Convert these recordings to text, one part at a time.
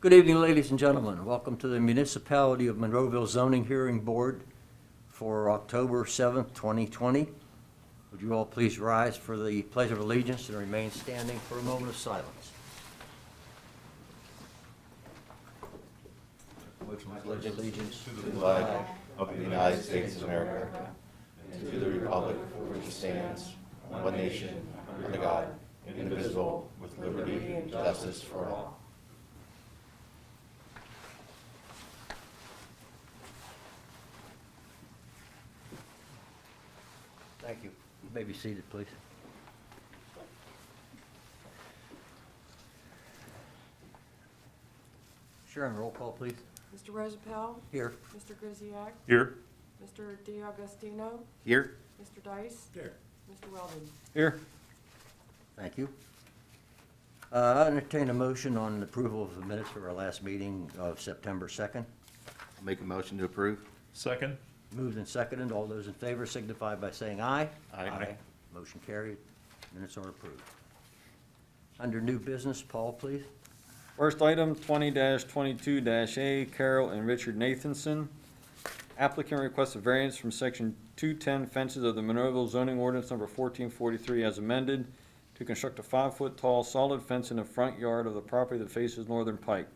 Good evening, ladies and gentlemen. Welcome to the Municipality of Monroeville Zoning Hearing Board for October 7th, 2020. Would you all please rise for the Pledge of Allegiance and remain standing for a moment of silence. I pledge allegiance To the flag of the United States of America and to the republic for which it stands, one nation, under God, indivisible, with liberty and justice for all. Thank you. You may be seated, please. Sharon, roll call, please. Mr. Rosapel? Here. Mr. Grisiak? Here. Mr. DiAugustino? Here. Mr. Dice? Here. Mr. Weldon? Here. Thank you. I entertain a motion on approval of the minutes for our last meeting of September 2nd. I'll make a motion to approve. Second. Moved and seconded. All those in favor signify by saying aye. Aye. Motion carried. Minutes are approved. Under new business, Paul, please. First item, 20-22-A, Carol and Richard Nathanson. Applicant requests a variance from section 210 fences of the Monroeville zoning ordinance number 1443 as amended to construct a 5-foot tall solid fence in the front yard of the property that faces Northern Pike.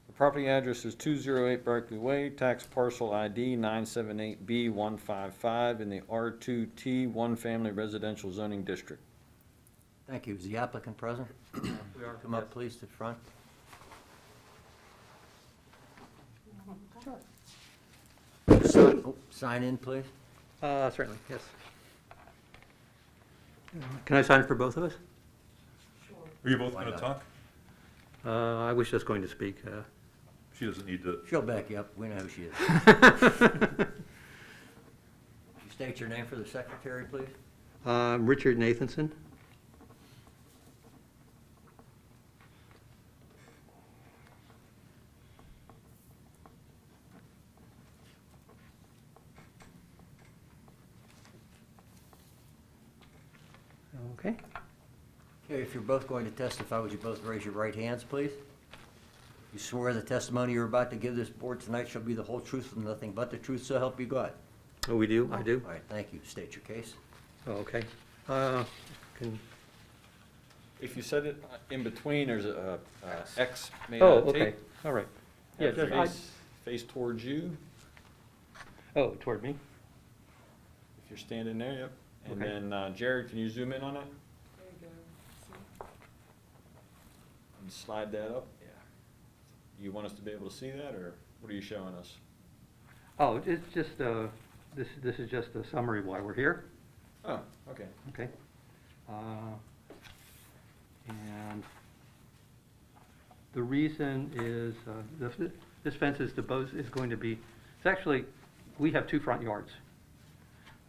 The property address is 208 Berkeley Way, tax parcel ID 978B155 in the R2T 1 Family Residential Zoning District. Thank you. Is the applicant present? We are. Come up, please, to the front. Sign in, please. Certainly, yes. Can I sign for both of us? Are you both Why going to not? talk? I was just going to speak. She doesn't need to. She'll back you up. We know who she is. You state your name for the secretary, please. Richard Nathanson. Okay. Okay, if you're both going to testify, would you both raise your right hands, please? You swear the testimony you're about to give this board tonight shall be the whole truth and nothing but the truth, so help you God. Oh, we do? I do? All right, thank you. State your case. Oh, okay. Can, If you set it in between, there's a X made oh, out of okay. tape. All right. Yeah, Have to just, I, face towards you, oh, toward me? if you're standing there, yep. And Okay. then Jared, can you zoom in on it There you go. and slide that up? Yeah. You want us to be able to see that, or what are you showing us? Oh, it's just, this is just a summary why we're here. Oh, okay. Okay. And the reason is, this fence is going to be, it's actually, we have two front yards.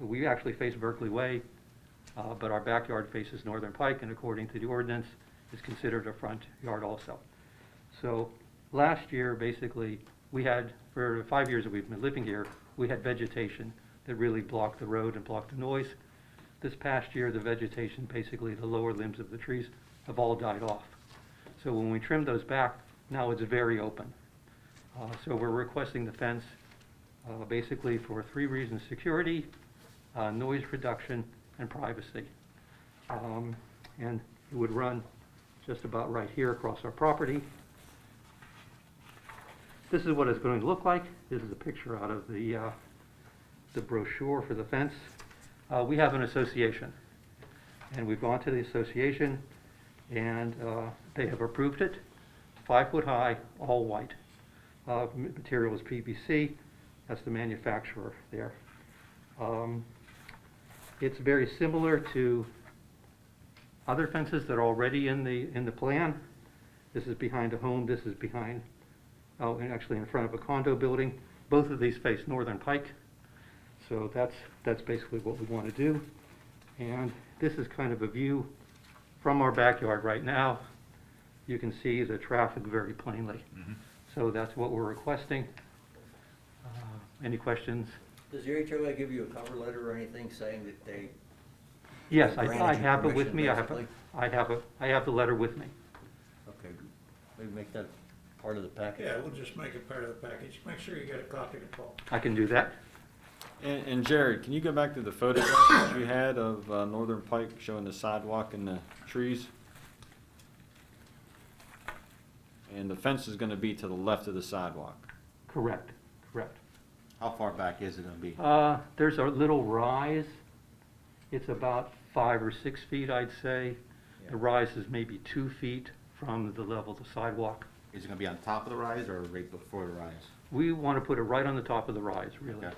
We actually face Berkeley Way, but our backyard faces Northern Pike, and according to the ordinance, is considered a front yard also. So last year, basically, we had, for the 5 years that we've been living here, we had vegetation that really blocked the road and blocked the noise. This past year, the vegetation, basically the lower limbs of the trees, have all died off. So when we trimmed those back, now it's very open. So we're requesting the fence basically for 3 reasons: security, noise reduction, and privacy. And it would run just about right here across our property. This is what it's going to look like. This is a picture out of the brochure for the fence. We have an association, and we've gone to the association, and they have approved it. 5 foot high, all white. Material is PVC. That's the manufacturer there. It's very similar to other fences that are already in the plan. This is behind a home. This is behind, and actually in front of a condo building. Both of these face Northern Pike. So that's basically what we want to do. And this is kind of a view from our backyard right now. You can see the traffic very plainly. Mhm. So that's what we're requesting. Any questions? Does the HOA give you a cover letter or anything saying that they? Yes, Granted I you have it with permission, me. basically? I have the letter with me. Okay, maybe make that part of the package? Yeah, we'll just make it part of the package. Make sure you get a copy to Paul. I can do that. And Jared, can you go back to the photograph that you had of Northern Pike showing the sidewalk and the trees? And the fence is gonna be to the left of the sidewalk. Correct, correct. How far back is it gonna be? There's a little rise. It's about 5 or 6 feet, I'd say. The rise is maybe 2 feet from the level of the sidewalk. Is it gonna be on top of the rise or right before the rise? We want to put it right on the top of the rise, really. Okay.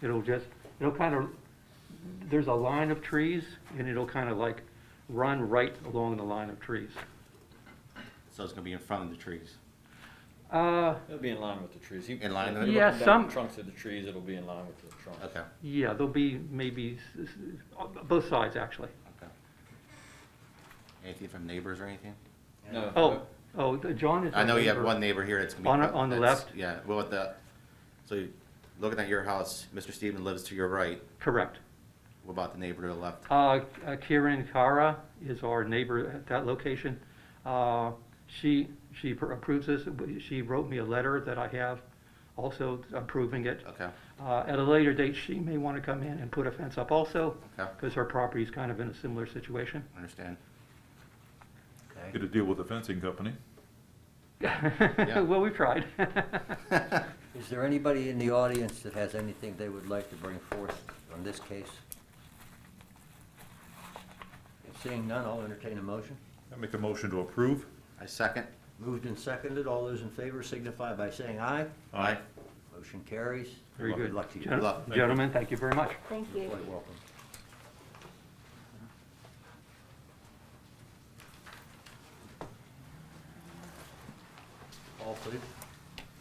It'll kind of, there's a line of trees, and it'll kind of like run right along the line of trees. So it's gonna be in front of the trees? It'll be in line with the trees. In line with If it? you Yeah, look down some- the trunks of the trees, it'll be in line with the trunks. Okay, Yeah, there'll be maybe both sides, actually. okay. Anything from neighbors or anything? No. John is. I know you have neighbor. one neighbor here that's gonna be. On the that's- left? Yeah, well, looking at your house, Mr. Stephen lives to your right. Correct. What about the neighbor to the left? Kieran Kara is our neighbor at that location. She approves this. She wrote me a letter that I have also approving it. Okay, At a later date, she may want to come in and put a fence up also, okay, because her property is kind of in a similar situation. understand. Okay. Get a deal with the fencing company. Well, we've tried. Is there anybody in the audience that has anything they would like to bring forth on this case? Seeing none, I'll entertain a motion. I make a motion to approve. I second. Moved and seconded. All those in favor signify by saying aye. Aye. Motion carries. Very good. Good luck to you. Good luck. Gentlemen, thank you very much. Thank You're you. quite welcome. Paul, please.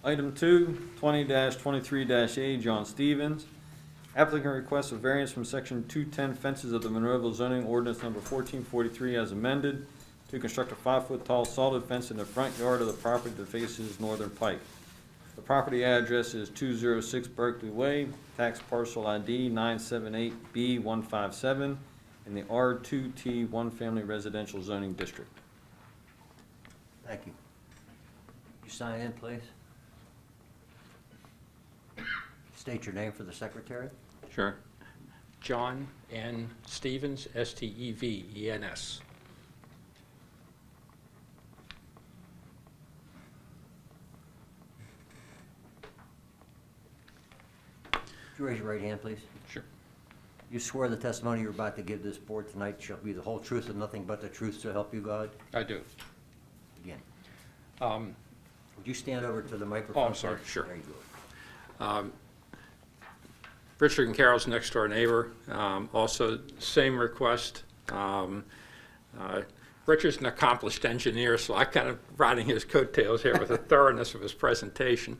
Item 2, 20-23-A, John Stevens. Applicant requests a variance from section 210 fences of the Monroeville zoning ordinance number 1443 as amended to construct a 5-foot tall solid fence in the front yard of the property that faces Northern Pike. The property address is 206 Berkeley Way, tax parcel ID 978B157, in the R2T 1 Family Residential Zoning District. Thank you. You sign in, please. State your name for the secretary. Sure. John N. Stevens, Stevens. Would you raise your right hand, please? Sure. You swear the testimony you're about to give this board tonight shall be the whole truth and nothing but the truth, so help you God? I do. Again. Um, Would you stand over to the microphone? Oh, I'm sorry. please? Sure. There you go. Richard and Carol's next door neighbor, also same request. Richard's an accomplished engineer, so I kind of riding his coattails here with the thoroughness of his presentation.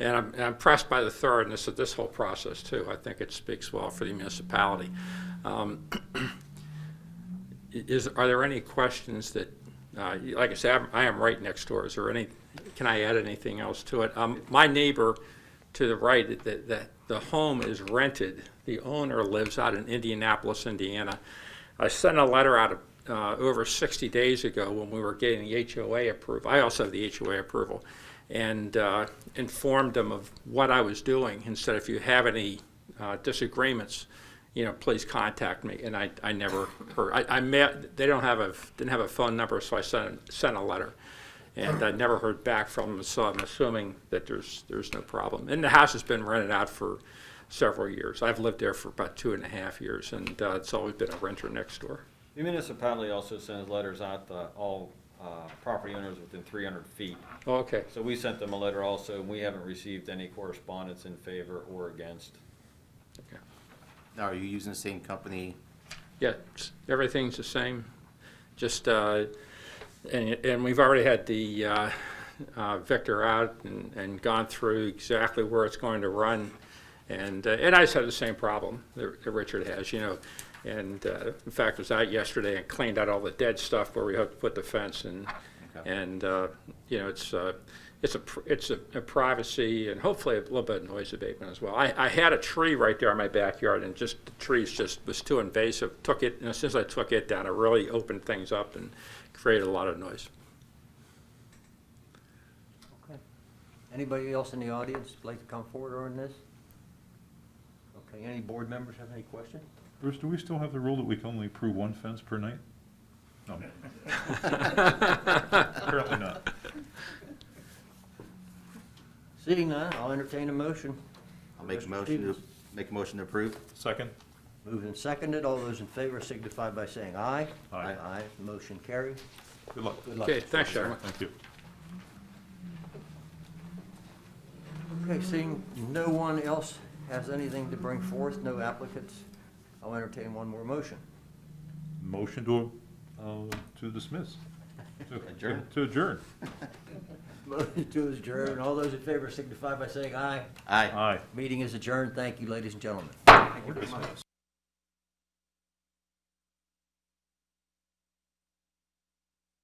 And I'm impressed by the thoroughness of this whole process too. I think it speaks well for the municipality. Are there any questions that, like I said, I am right next door. Is there any, can I add anything else to it? My neighbor to the right, the home is rented. The owner lives out in Indianapolis, Indiana. I sent a letter out over 60 days ago when we were getting the HOA approval. I also have the HOA approval, and informed them of what I was doing and said, if you have any disagreements, please contact me. And I never heard. I met. They didn't have a phone number, so I sent a letter. And I never heard back from them, so I'm assuming that there's no problem. And the house has been rented out for several years. I've lived there for about 2.5 years, and it's always been a renter next door. The municipality also sends letters out to all property owners within 300 feet. Oh, okay. So we sent them a letter also, and we haven't received any correspondence in favor or against. Okay. Now, are you using the same company? Yeah, everything's the same. Just and we've already had the Victor out and gone through exactly where it's going to run, and I just have the same problem that Richard has, And in fact, I was out yesterday and cleaned out all the dead stuff where we had to put the fence, and it's a privacy and hopefully a little bit of noise abatement as well. I had a tree right there in my backyard, and just the trees just was too invasive. Took it, and as soon as I took it down, it really opened things up and created a lot of noise. Anybody else in the audience like to come forward on this? Okay, any board members have any questions? Bruce, do we still have the rule that we can only approve one fence per night? No. Apparently not. Seeing none, I'll entertain a motion. I'll make a motion to approve. Second? Moved and seconded. All those in favor signify by saying aye. Aye. Aye. Motion carried. Good luck. Good luck. Okay, thanks, Chairman. Thank you. Okay, seeing no one else has anything to bring forth, no applicants, I'll entertain one more motion. Motion to dismiss. Adjourn. To adjourn. Motion to adjourn. All those in favor signify by saying aye. Aye. Aye. Meeting is adjourned. Thank you, ladies and gentlemen. Thank you very much.